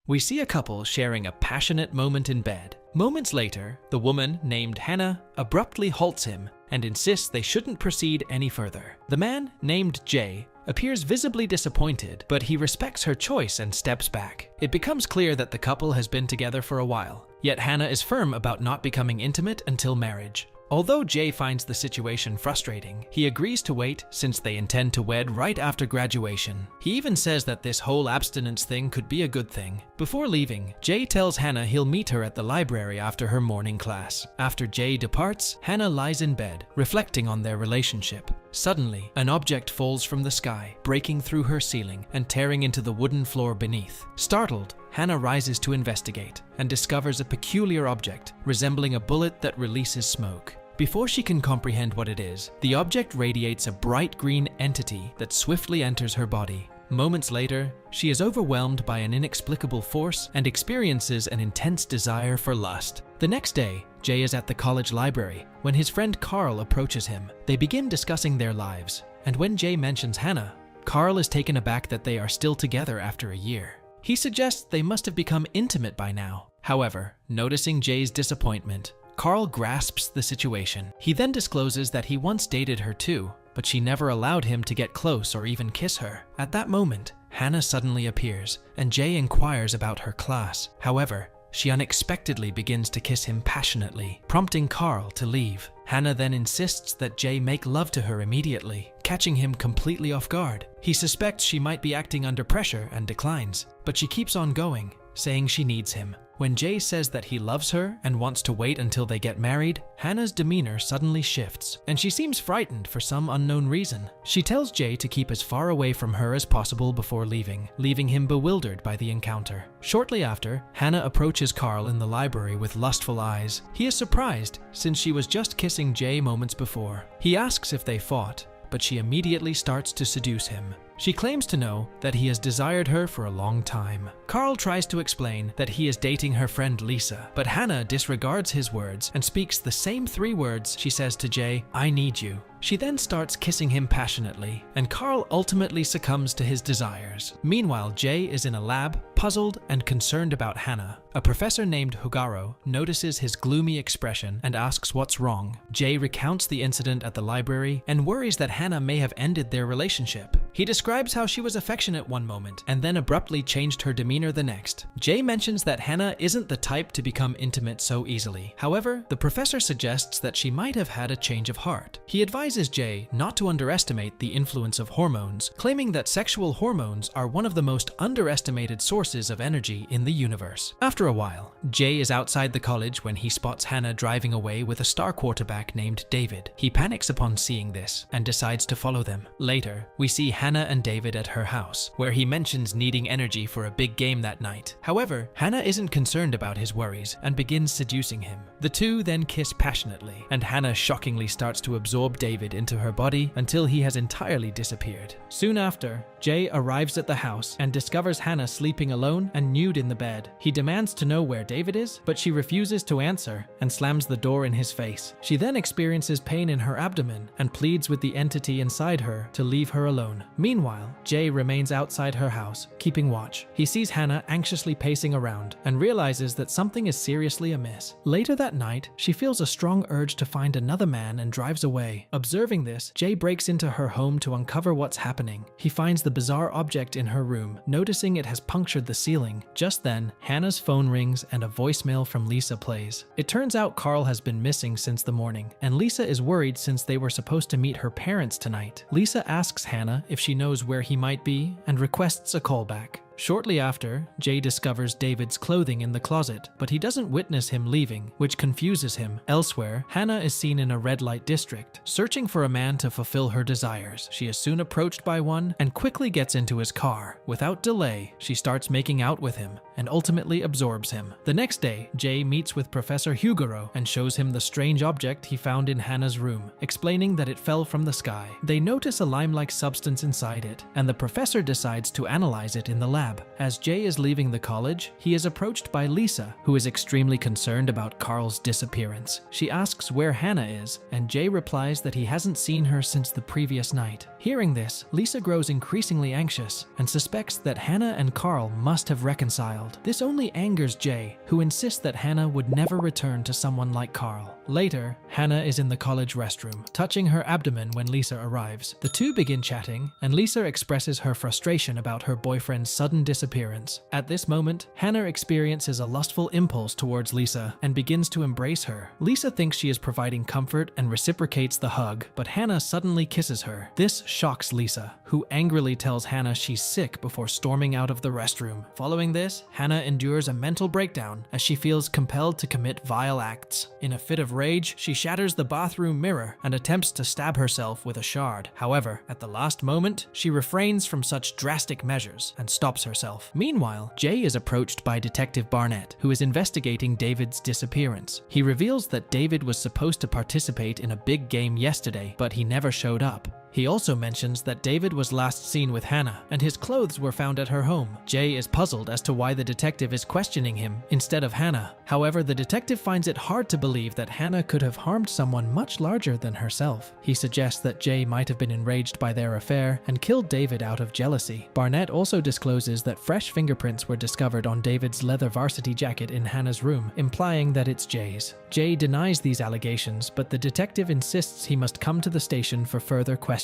We see a couple sharing a passionate moment in bed. Moments later, the woman, named Hannah, abruptly halts him and insists they shouldn't proceed any further. The man, named Jay, appears visibly disappointed, but he respects her choice and steps back. It becomes clear that the couple has been together for a while, yet Hannah is firm about not becoming intimate until marriage. Although Jay finds the situation frustrating, he agrees to wait since they intend to wed right after graduation. He even says that this whole abstinence thing could be a good thing. Before leaving, Jay tells Hannah he'll meet her at the library after her morning class. After Jay departs, Hannah lies in bed, reflecting on their relationship. Suddenly, an object falls from the sky, breaking through her ceiling and tearing into the wooden floor beneath. Startled, Hannah rises to investigate and discovers a peculiar object resembling a bullet that releases smoke. Before she can comprehend what it is, the object radiates a bright green entity that swiftly enters her body. Moments later, she is overwhelmed by an inexplicable force and experiences an intense desire for lust. The next day, Jay is at the college library when his friend Carl approaches him. They begin discussing their lives, and when Jay mentions Hannah, Carl is taken aback that they are still together after a year. He suggests they must have become intimate by now. However, noticing Jay's disappointment, Carl grasps the situation. He then discloses that he once dated her too, but she never allowed him to get close or even kiss her. At that moment, Hannah suddenly appears, and Jay inquires about her class. However, she unexpectedly begins to kiss him passionately, prompting Carl to leave. Hannah then insists that Jay make love to her immediately, catching him completely off guard. He suspects she might be acting under pressure and declines, but she keeps on going, saying she needs him. When Jay says that he loves her and wants to wait until they get married, Hannah's demeanor suddenly shifts, and she seems frightened for some unknown reason. She tells Jay to keep as far away from her as possible before leaving him bewildered by the encounter. Shortly after, Hannah approaches Carl in the library with lustful eyes. He is surprised, since she was just kissing Jay moments before. He asks if they fought, but she immediately starts to seduce him. She claims to know that he has desired her for a long time. Carl tries to explain that he is dating her friend Lisa, but Hannah disregards his words and speaks the same 3 words she says to Jay, "I need you." She then starts kissing him passionately, and Carl ultimately succumbs to his desires. Meanwhile, Jay is in a lab, puzzled and concerned about Hannah. A professor named Hugaro notices his gloomy expression and asks what's wrong. Jay recounts the incident at the library and worries that Hannah may have ended their relationship. He describes how she was affectionate one moment and then abruptly changed her demeanor the next. Jay mentions that Hannah isn't the type to become intimate so easily. However, the professor suggests that she might have had a change of heart. He advises Jay not to underestimate the influence of hormones, claiming that sexual hormones are one of the most underestimated sources of energy in the universe. After a while, Jay is outside the college when he spots Hannah driving away with a star quarterback named David. He panics upon seeing this and decides to follow them. Later, we see Hannah and David at her house, where he mentions needing energy for a big game that night. However, Hannah isn't concerned about his worries and begins seducing him. The two then kiss passionately, and Hannah shockingly starts to absorb David into her body until he has entirely disappeared. Soon after, Jay arrives at the house and discovers Hannah sleeping alone and nude in the bed. He demands to know where David is, but she refuses to answer and slams the door in his face. She then experiences pain in her abdomen and pleads with the entity inside her to leave her alone. Meanwhile, Jay remains outside her house, keeping watch. He sees Hannah anxiously pacing around and realizes that something is seriously amiss. Later that night, she feels a strong urge to find another man and drives away. Observing this, Jay breaks into her home to uncover what's happening. He finds the bizarre object in her room, noticing it has punctured the ceiling. Just then, Hannah's phone rings and a voicemail from Lisa plays. It turns out Carl has been missing since the morning, and Lisa is worried since they were supposed to meet her parents tonight. Lisa asks Hannah if she knows where he might be and requests a callback. Shortly after, Jay discovers David's clothing in the closet, but he doesn't witness him leaving, which confuses him. Elsewhere, Hannah is seen in a red light district, searching for a man to fulfill her desires. She is soon approached by one and quickly gets into his car. Without delay, she starts making out with him and ultimately absorbs him. The next day, Jay meets with Professor Hugaro and shows him the strange object he found in Hannah's room, explaining that it fell from the sky. They notice a lime-like substance inside it, and the professor decides to analyze it in the lab. lab. As Jay is leaving the college, he is approached by Lisa, who is extremely concerned about Carl's disappearance. She asks where Hannah is, and Jay replies that he hasn't seen her since the previous night. Hearing this, Lisa grows increasingly anxious and suspects that Hannah and Carl must have reconciled. This only angers Jay, who insists that Hannah would never return to someone like Carl. Later, Hannah is in the college restroom, touching her abdomen when Lisa arrives. The two begin chatting, and Lisa expresses her frustration about her boyfriend's sudden disappearance. At this moment, Hannah experiences a lustful impulse towards Lisa and begins to embrace her. Lisa thinks she is providing comfort and reciprocates the hug, but Hannah suddenly kisses her. This shocks Lisa, who angrily tells Hannah she's sick before storming out of the restroom. Following this, Hannah endures a mental breakdown as she feels compelled to commit vile acts. In a fit of rage, she shatters the bathroom mirror and attempts to stab herself with a shard. However, at the last moment, she refrains from such drastic measures and stops herself. Meanwhile, Jay is approached by Detective Barnett, who is investigating David's disappearance. He reveals that David was supposed to participate in a big game yesterday, but he never showed up. He also mentions that David was last seen with Hannah, and his clothes were found at her home. Jay is puzzled as to why the detective is questioning him instead of Hannah. However, the detective finds it hard to believe that Hannah could have harmed someone much larger than herself. He suggests that Jay might have been enraged by their affair and killed David out of jealousy. Barnett also discloses that fresh fingerprints were discovered on David's leather varsity jacket in Hannah's room, implying that it's Jay's. Jay denies these allegations, but the detective insists he must come to the station for further questioning.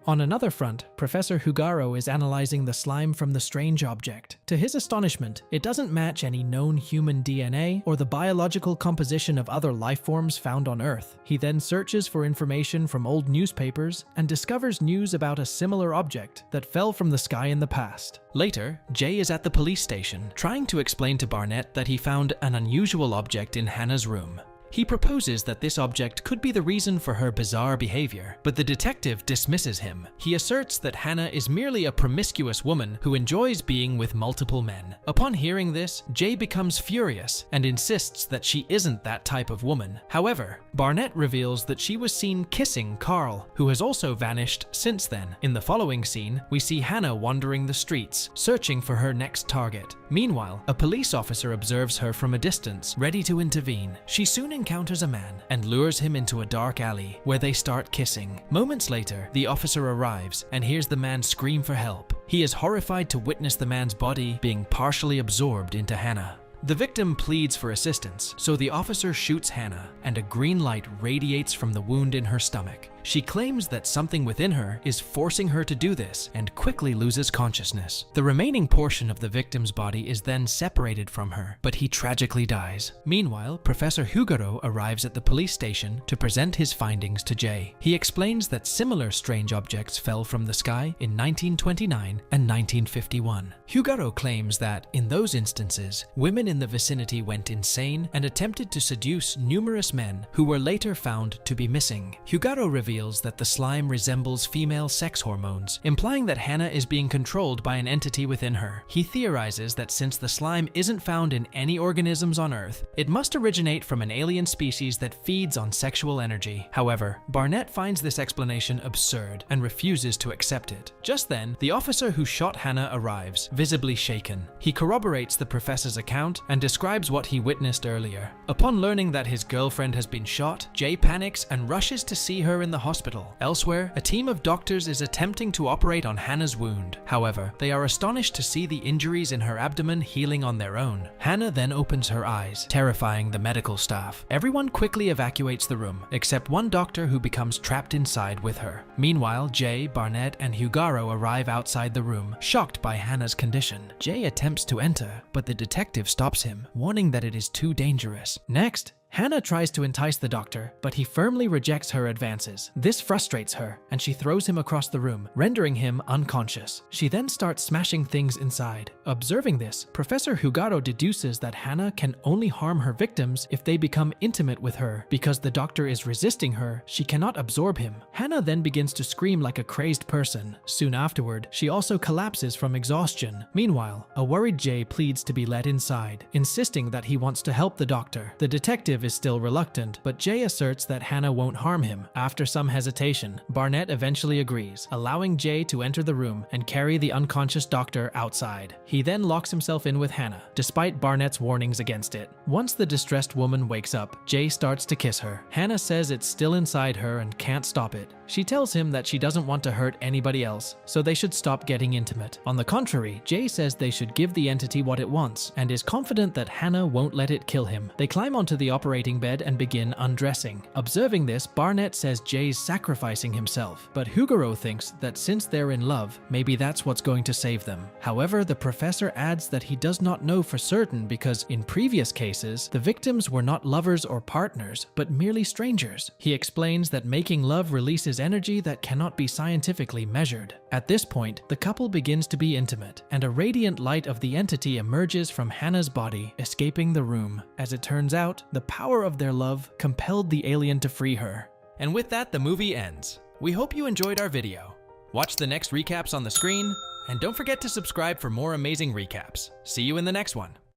On another front, Professor Hugaro is analyzing the slime from the strange object. To his astonishment, it doesn't match any known human DNA or the biological composition of other life forms found on Earth. He then searches for information from old newspapers and discovers news about a similar object that fell from the sky in the past. Later, Jay is at the police station, trying to explain to Barnett that he found an unusual object in Hannah's room. He proposes that this object could be the reason for her bizarre behavior, but the detective dismisses him. He asserts that Hannah is merely a promiscuous woman who enjoys being with multiple men. Upon hearing this, Jay becomes furious and insists that she isn't that type of woman. However, Barnett reveals that she was seen kissing Carl, who has also vanished since then. In the following scene, we see Hannah wandering the streets, searching for her next target. Meanwhile, a police officer observes her from a distance, ready to intervene. She soon encounters a man and lures him into a dark alley where they start kissing. Moments later, the officer arrives and hears the man scream for help. He is horrified to witness the man's body being partially absorbed into Hannah. The victim pleads for assistance, so the officer shoots Hannah, and a green light radiates from the wound in her stomach. She claims that something within her is forcing her to do this and quickly loses consciousness. The remaining portion of the victim's body is then separated from her, but he tragically dies. Meanwhile, Professor Hugaro arrives at the police station to present his findings to Jay. He explains that similar strange objects fell from the sky in 1929 and 1951. Hugaro claims that, in those instances, women in the vicinity went insane and attempted to seduce numerous men who were later found to be missing. Hugaro reveals that the slime resembles female sex hormones, implying that Hannah is being controlled by an entity within her. He theorizes that since the slime isn't found in any organisms on Earth, it must originate from an alien species that feeds on sexual energy. However, Barnett finds this explanation absurd and refuses to accept it. Just then, the officer who shot Hannah arrives, visibly shaken. He corroborates the professor's account and describes what he witnessed earlier. Upon learning that his girlfriend has been shot, Jay panics and rushes to see her in the hospital. Elsewhere, a team of doctors is attempting to operate on Hannah's wound. However, they are astonished to see the injuries in her abdomen healing on their own. Hannah then opens her eyes, terrifying the medical staff. Everyone quickly evacuates the room, except one doctor who becomes trapped inside with her. Meanwhile, Jay, Barnett, and Hugaro arrive outside the room, shocked by Hannah's condition. Jay attempts to enter, but the detective stops him, warning that it is too dangerous. Next, Hannah tries to entice the doctor, but he firmly rejects her advances. This frustrates her, and she throws him across the room, rendering him unconscious. She then starts smashing things inside. Observing this, Professor Hugaro deduces that Hannah can only harm her victims if they become intimate with her. Because the doctor is resisting her, she cannot absorb him. Hannah then begins to scream like a crazed person. Soon afterward, she also collapses from exhaustion. Meanwhile, a worried Jay pleads to be let inside, insisting that he wants to help the doctor. The detective detective is still reluctant, but Jay asserts that Hannah won't harm him. After some hesitation, Barnett eventually agrees, allowing Jay to enter the room and carry the unconscious doctor outside. He then locks himself in with Hannah, despite Barnett's warnings against it. Once the distressed woman wakes up, Jay starts to kiss her. Hannah says it's still inside her and can't stop it. She tells him that she doesn't want to hurt anybody else, so they should stop getting intimate. On the contrary, Jay says they should give the entity what it wants, and is confident that Hannah won't let it kill him. They climb onto the operating bed and begin undressing. Observing this, Barnett says Jay's sacrificing himself, but Huguro thinks that since they're in love, maybe that's what's going to save them. However, the professor adds that he does not know for certain because in previous cases, the victims were not lovers or partners, but merely strangers. He explains that making love releases energy that cannot be scientifically measured. At this point, the couple begins to be intimate, and a radiant light of the entity emerges from Hannah's body, escaping the room. As it turns out, the power of their love compelled the alien to free her. And with that, the movie ends. We hope you enjoyed our video. Watch the next recaps on the screen, and don't forget to subscribe for more amazing recaps. See you in the next one.